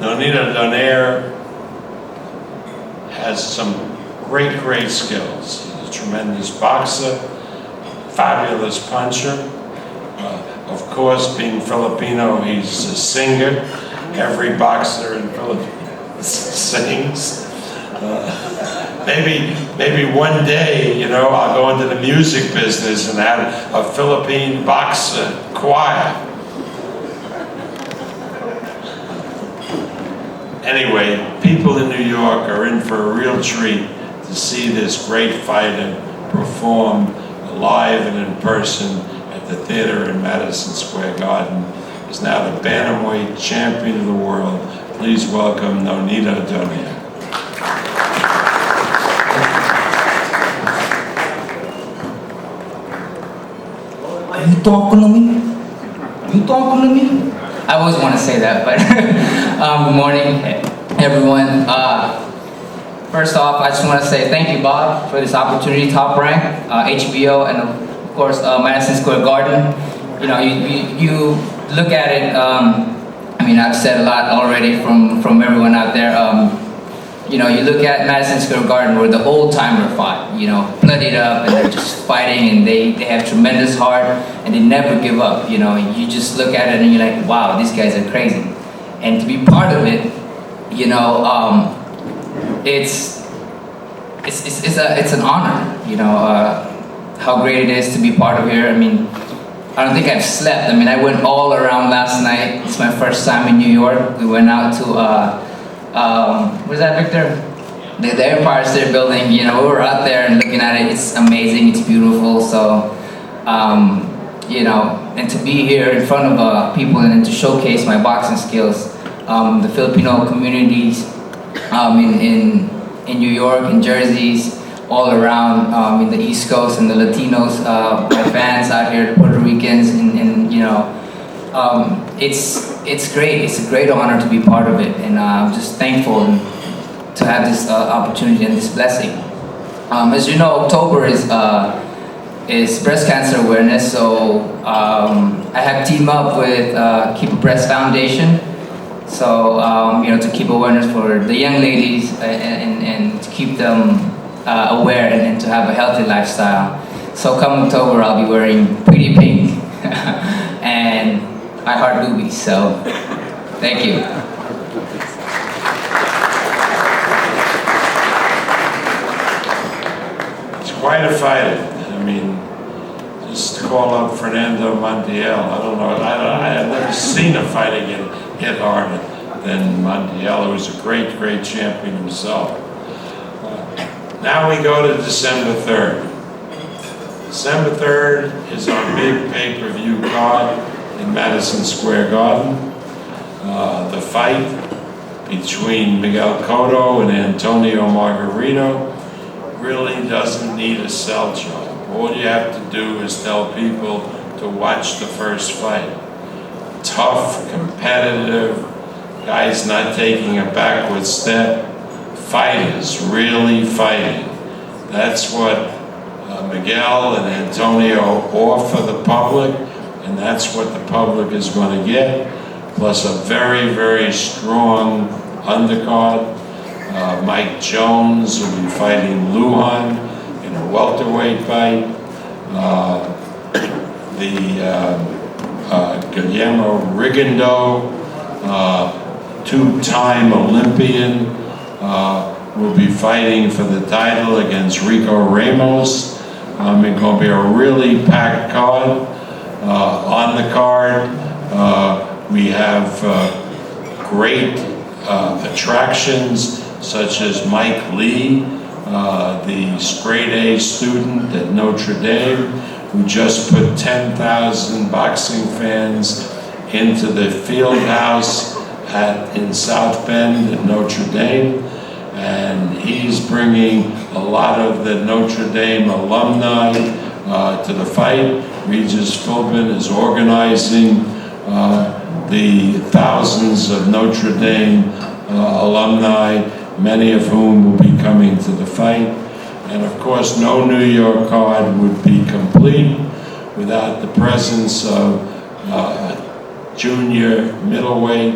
Nonito Donaire has some great skills. He's a tremendous boxer, fabulous puncher. Of course, being Filipino, he's a singer. Every boxer in Philippines sings. Maybe one day, you know, I'll go into the music business and have a Philippine boxer choir. Anyway, people in New York are in for a real treat to see this great fighter perform live and in person at the theater in Madison Square Garden. He's now the bantamweight champion of the world. Please welcome Nonito Donaire. Are you talking to me? You talking to me? I always want to say that, but good morning, everyone. First off, I just want to say thank you, Bob, for this opportunity, Top Rank, HBO, and of course, Madison Square Garden. You know, you look at it, I mean, I've said a lot already from everyone out there. You know, you look at Madison Square Garden where the old-timer fought, you know, bloodied up, and they're just fighting, and they have tremendous heart, and they never give up, you know. You just look at it and you're like, wow, these guys are crazy. And to be part of it, you know, it's an honor, you know, how great it is to be part of here. I mean, I don't think I've slept. I mean, I went all around last night. It's my first time in New York. We went out to, where's that, Victor? The Empire State Building. You know, we were out there and looking at it. It's amazing. It's beautiful. So, you know, and to be here in front of people and to showcase my boxing skills, the Filipino communities in New York, in Jersey's, all around in the East Coast, and the Latinos, my fans out here, the Puerto Ricans, and you know, it's great. It's a great honor to be part of it, and I'm just thankful to have this opportunity and this blessing. As you know, October is breast cancer awareness, so I have teamed up with Keep a Breast Foundation, so you know, to keep awareness for the young ladies and to keep them aware and to have a healthy lifestyle. So come October, I'll be wearing pretty pink and I heart boobies, so thank you. It's quite a fighter. I mean, just to call up Fernando Montiel. I don't know, I have never seen a fighter get hit harder than Montiel, who was a great champion himself. Now we go to December 3rd. December 3rd is our big pay-per-view card in Madison Square Garden. The fight between Miguel Cotto and Antonio Margarito really doesn't need a sell job. All you have to do is tell people to watch the first fight. Tough, competitive, guys not taking a backward step. Fighters really fighting. That's what Miguel and Antonio offer the public, and that's what the public is going to get, plus a very strong undercard. Mike Jones will be fighting Lujan in a welterweight fight. Guillermo Rigondeaux, two-time Olympian, will be fighting for the title against Rico Ramos. It's going to be a really packed card. On the card, we have great attractions such as Mike Lee, the straight A student at Notre Dame, who just put 10,000 boxing fans into the field house in South Bend at Notre Dame. And he's bringing a lot of the Notre Dame alumni to the fight. Regis Philbin is organizing the thousands of Notre Dame alumni, many of whom will be coming to the fight. And of course, no New York card would be complete without the presence of junior middleweight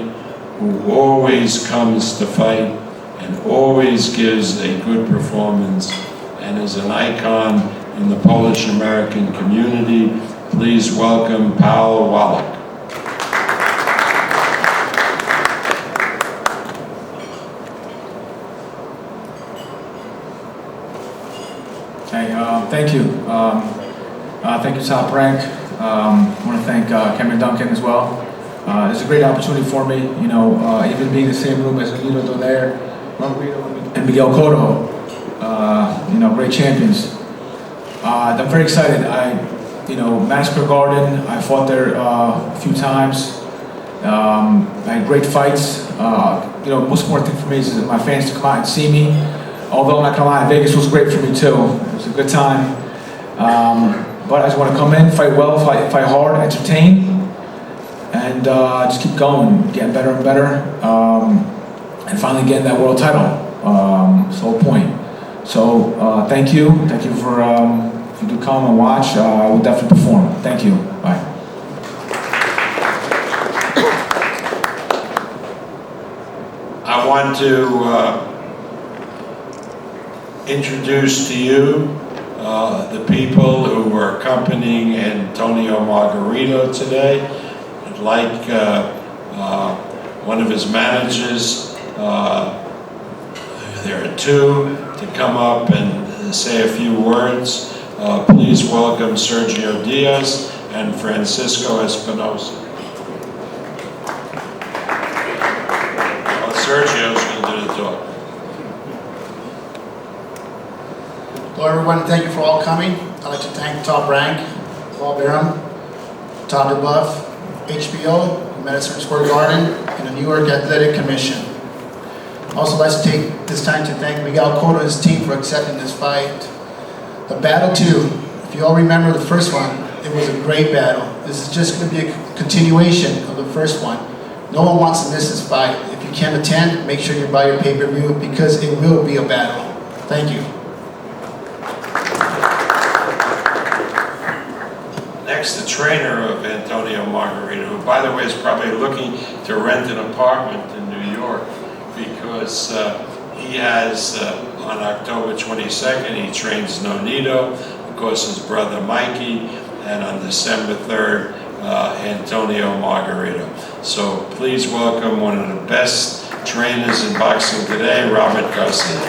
who always comes to fight and always gives a good performance and is an icon in the Polish-American community. Please welcome Powell Wallik. Thank you. Thank you, Top Rank. I want to thank Cameron Duncan as well. It's a great opportunity for me, you know, even being in the same room as Nonito Donaire, Margarito, and Miguel Cotto, you know, great champions. I'm very excited. Madison Square Garden, I fought there a few times. I had great fights. Most important thing for me is that my fans to come out and see me. Although I'm not gonna lie, Vegas was great for me too. It was a good time. But I just want to come in, fight well, fight hard, entertain, and just keep going, getting better and better, and finally getting that world title. It's the whole point. So thank you for if you do come and watch, I will definitely perform. Thank you. Bye. I want to introduce to you the people who were accompanying Antonio Margarito today. I'd like one of his managers, there are two, to come up and say a few words. Please welcome Sergio Diaz and Francisco Espinosa. Well, Sergio's going to do the talk. Hello everyone, thank you for all coming. I'd like to thank Top Rank, Arum, Todd DeBuff, HBO, Madison Square Garden, and the New York Athletic Commission. I'd also like to take this time to thank Miguel Cotto and his team for accepting this fight. The battle 2, if you all remember the first one, it was a great battle. This is just going to be a continuation of the first one. No one wants to miss this fight. If you can't attend, make sure you buy your pay-per-view because it will be a battle. Thank you. Next, the trainer of Antonio Margarito, who, by the way, is probably looking to rent an apartment in New York because he has, on October 22nd, he trains Nonito, of course, his brother Mikey, and on December 3rd, Antonio Margarito. So please welcome one of the best trainers in boxing today, Robert Garcia.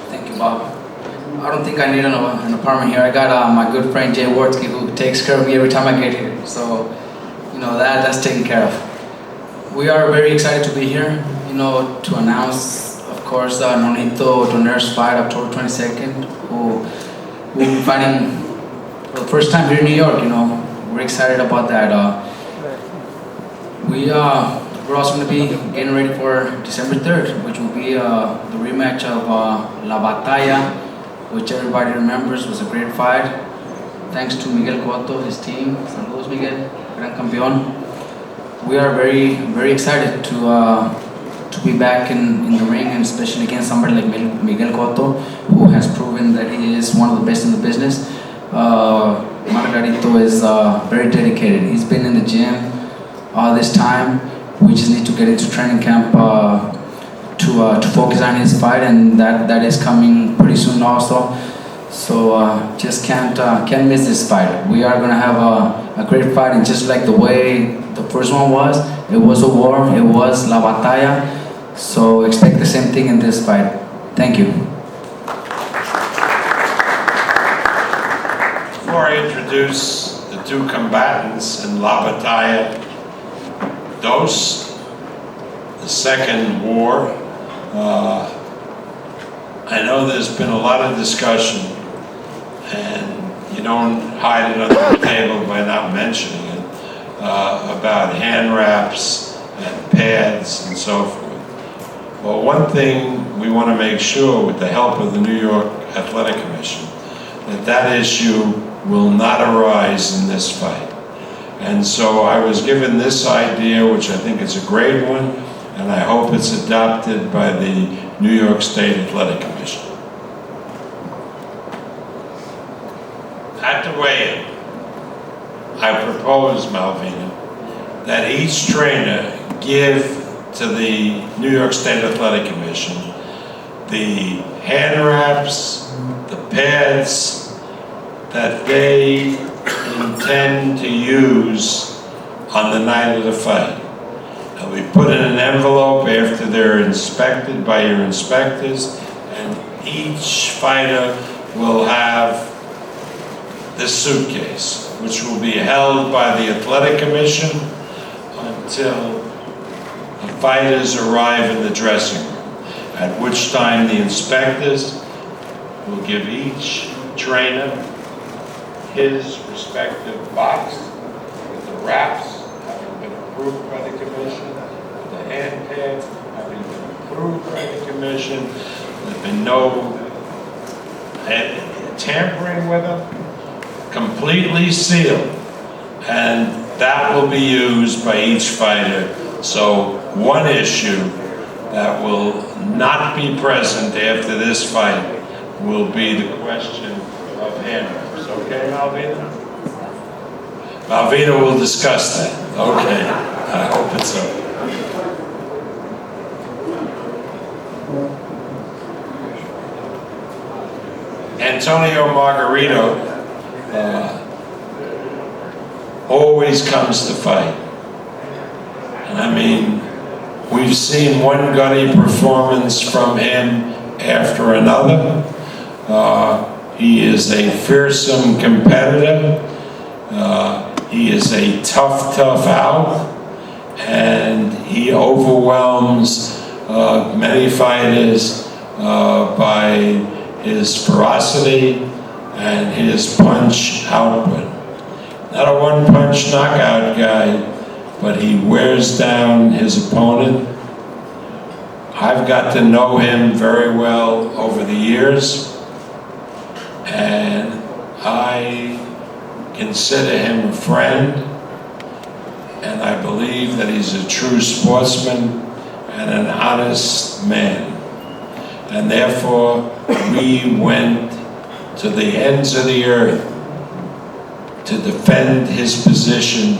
Thank you, Bob. I don't think I need an apartment here. I got my good friend Jay Wartsky who takes care of me every time I get here. So, that's taken care of. We are very excited to be here, to announce, of course, Nonito Donaire's fight, October 22nd, who will be fighting for the first time here in New York. We're excited about that. We're also going to be getting ready for December 3rd, which will be the rematch of La Batalla, which everybody remembers was a great fight. Thanks to Miguel Cotto, his team. Saludos, Miguel, gran campeón. We are very, very excited to be back in the ring, and especially against somebody like Miguel Cotto, who has proven that he is one of the best in the business. Margarito is very dedicated. He's been in the gym all this time. We just need to get into training camp to focus on his fight, and that is coming pretty soon also. So just can't miss this fight. We are gonna have a great fight, and just like the way the first one was, it was a war, it was La Batalla. So expect the same thing in this fight. Thank you. Before I introduce the two combatants in La Batalla Dos, the second war, I know there's been a lot of discussion, and you don't hide it under the table by not mentioning it, about hand wraps and pads and so forth. Well, one thing we want to make sure, with the help of the New York Athletic Commission, that issue will not arise in this fight. And so I was given this idea, which I think is a great one, and I hope it's adopted by the New York State Athletic Commission. At the weigh-in, I propose, Malvina, that each trainer give to the New York State Athletic Commission the hand wraps, the pads that they intend to use on the night of the fight. And we put in an envelope after they're inspected by your inspectors, and each fighter will have this suitcase, which will be held by the Athletic Commission until the fighters arrive in the dressing room, at which time the inspectors will give each trainer his respective box with the wraps having been approved by the commission, with the hand pads having been approved by the commission. There's been no tampering with them, completely sealed, and that will be used by each fighter. So one issue that will not be present after this fight will be the question of hand wraps. Okay, Malvina? Malvina will discuss that. Okay, I hope it's so. Antonio Margarito always comes to fight. And I mean, we've seen one gutty performance from him after another. He is a fearsome competitor. He is a tough out, and he overwhelms many fighters by his ferocity and his punch output. Not a one-punch knockout guy, but he wears down his opponent. I've got to know him very well over the years, and I consider him a friend, and I believe that he's a true sportsman and an honest man. And therefore, we went to the ends of the earth to defend his position,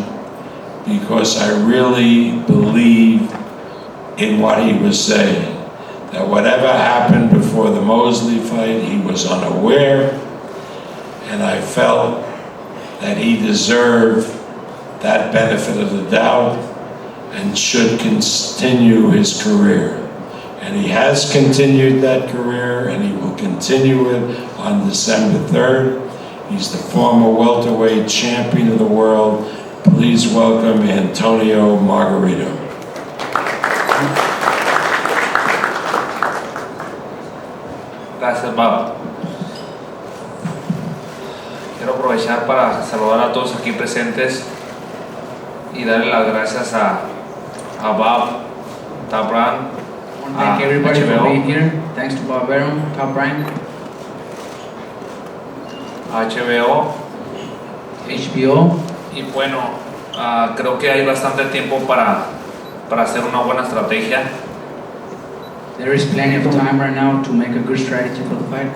because I really believe in what he was saying, that whatever happened before the Mosley fight, he was unaware, and I felt that he deserved that benefit of the doubt and should continue his career. And he has continued that career, and he will continue it on December 3rd. He's the former welterweight champion of the world. Please welcome Antonio Margarito. Gracias, Bob. Quiero aprovechar para saludar a todos aquí presentes y darle las gracias a Bob, Top Rank, I want to thank everybody for HBO. being here. Thanks to Bob Arum, Top Rank, HBO. HBO. Y bueno, creo que hay bastante tiempo para hacer una buena estrategia. There is plenty of time right now to make a good strategy for the fight.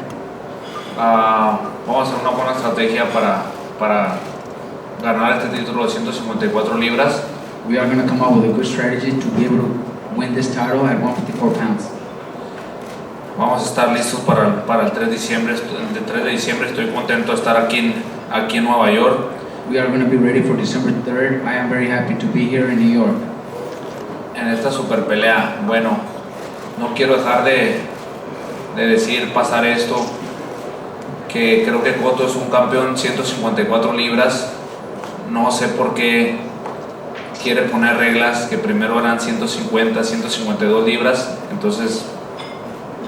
Vamos a hacer una buena estrategia para ganar este título de 154 libras. We are going to come up with a good strategy to be able to win this title at 154 pounds. Vamos a estar listos para el 3 de diciembre. El 3 de diciembre estoy contento de estar aquí en Nueva York. We are going to be ready for December 3rd. I am very happy to be here in New York. En esta super pelea, bueno, no quiero dejar de pasar esto, que creo que Cotto es un campeón 154 libras. No sé por qué quiere poner reglas que primero eran 150, 152 libras, entonces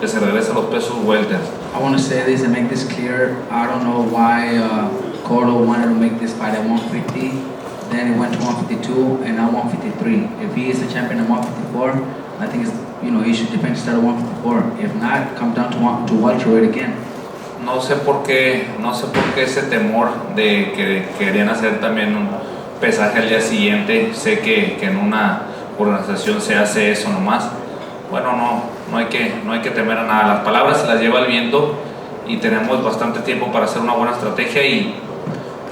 que se regrese a los pesos welter. I want to say this and make this clear. I don't know why Cotto wanted to make this fight at 150, then it went to 152, and now 153. If he is the champion at 154, I think he should defend his title at 154. If not, come down to welterweight again. No sé por qué ese temor de que querían hacer también un pesaje al día siguiente. Sé que en una organización se hace eso nomás. Bueno, no hay que temer a nada. Las palabras se las lleva el viento y tenemos bastante tiempo para hacer una buena estrategia y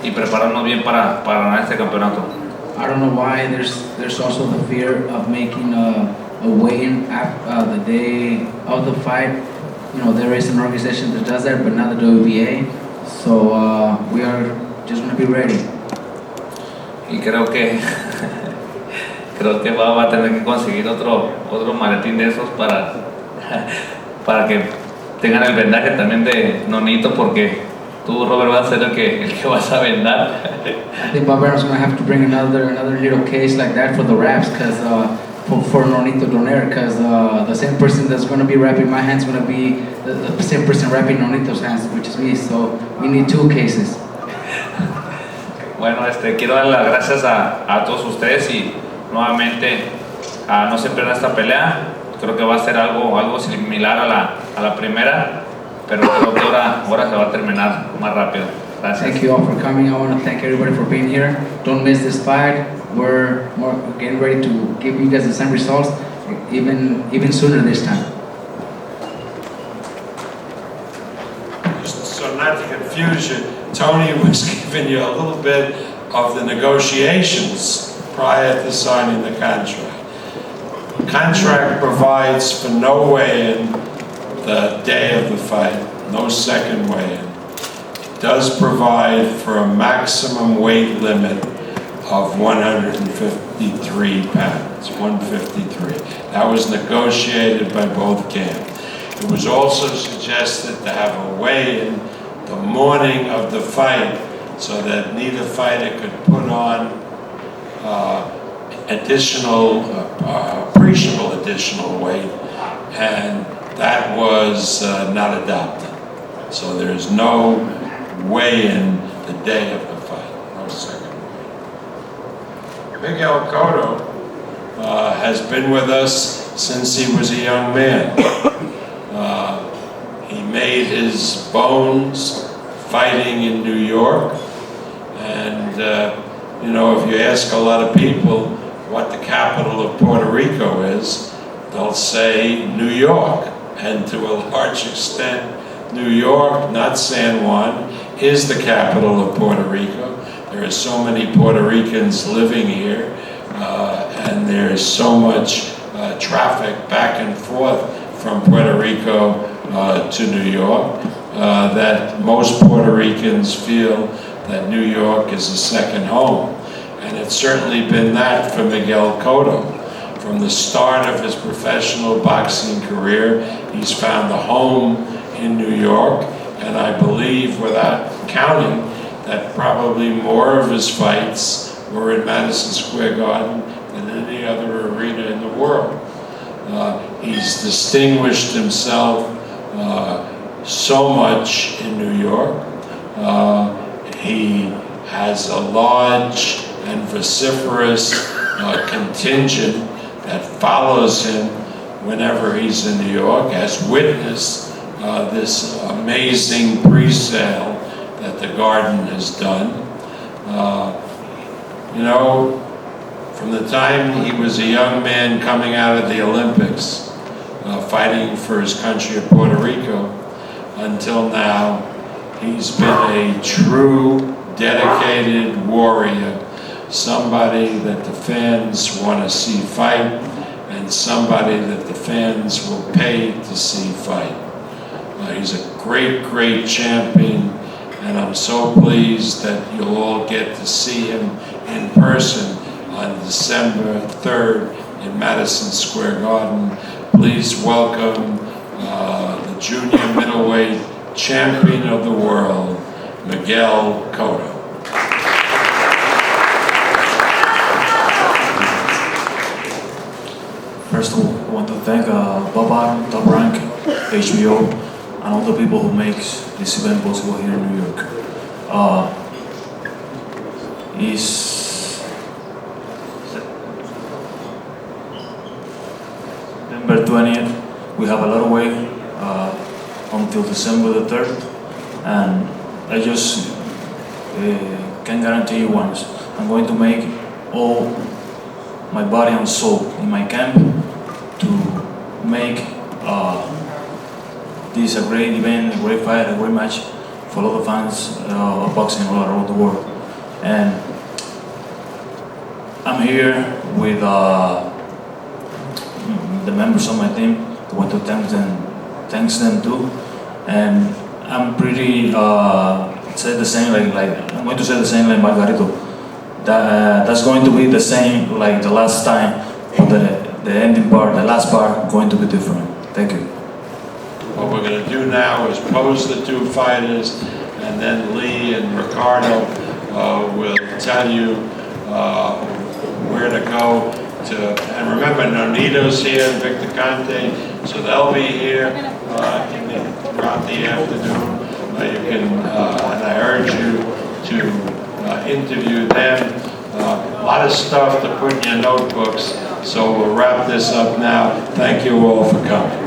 y prepararnos bien para ganar este campeonato. I don't know why there's also the fear of making a weigh-in the day of the fight. You know, there is an organization that does that, but not the WBA. So we are just going to be ready. Y creo que va a tener que conseguir otro maletín de esos para que tengan el vendaje también de Nonito, porque tú, Robert, vas a ser el que vas a vendar. I think Bob Aaron's going to have to bring another little case like that for the wraps, because for Nonito Donaire, because the same person that's going to be wrapping my hands is going to be the same person wrapping Nonito's hands, which is me. So we need 2 cases. Bueno, quiero dar las gracias a todos ustedes y nuevamente no se pierdan esta pelea. Creo que va a ser algo similar a la primera, pero creo que ahora se va a terminar más rápido. Gracias. Thank you all for coming. I want to thank everybody for being here. Don't miss this fight. We're getting ready to give you guys the same results, even sooner this time. So not to confuse you, Tony was giving you a little bit of the negotiations prior to signing the contract. Contract provides for no weigh-in the day of the fight, no second weigh-in. It does provide for a maximum weight limit of 153 pounds, 153. That was negotiated by both camps. It was also suggested to have a weigh-in the morning of the fight so that neither fighter could put on appreciable additional weight, and that was not adopted. So there is no weigh-in the day of the fight, no second weigh-in. Miguel Cotto has been with us since he was a young man. He made his bones fighting in New York, and you know, if you ask a lot of people what the capital of Puerto Rico is, they'll say New York, and to a large extent, New York, not San Juan, is the capital of Puerto Rico. There are so many Puerto Ricans living here, and there's so much traffic back and forth from Puerto Rico to New York, that most Puerto Ricans feel that New York is a second home. And it's certainly been that for Miguel Cotto. From the start of his professional boxing career, he's found a home in New York, and I believe, without counting, that probably more of his fights were in Madison Square Garden than any other arena in the world. He's distinguished himself so much in New York. He has a large and vociferous contingent that follows him whenever he's in New York, as witnessed this amazing pre-sale that the Garden has done. You know, from the time he was a young man coming out of the Olympics, fighting for his country of Puerto Rico, until now, he's been a true, dedicated warrior, somebody that the fans want to see fight, and somebody that the fans will pay to see fight. He's a great, great champion, and I'm so pleased that you'll all get to see him in person on December 3rd in Madison Square Garden. Please welcome the junior middleweight champion of the world, Miguel Cotto. First of all, I want to thank Bob Arum, Top Rank, HBO, and all the people who makes this event possible here in New York. It's September 20th. We have a lot of way until December the 3rd, and I just can guarantee you once, I'm going to make all my body and soul in my camp to make this a great event, a great fight, a great match follow the fans of boxing all around the world. And I'm here with the members of my team. I want to thanks them too. And I'm pretty say the same like I'm going to say the same like Margarito. That's going to be the same like the last time. The ending part, the last part, going to be different. Thank you. What we're going to do now is pose the two fighters, and then Lee and Ricardo will tell you where to go to. And remember, Nonito's here, Victor Conte, so they'll be here throughout the afternoon. You can, and I urge you to interview them. A lot of stuff to put in your notebooks. So we'll wrap this up now. Thank you all for coming.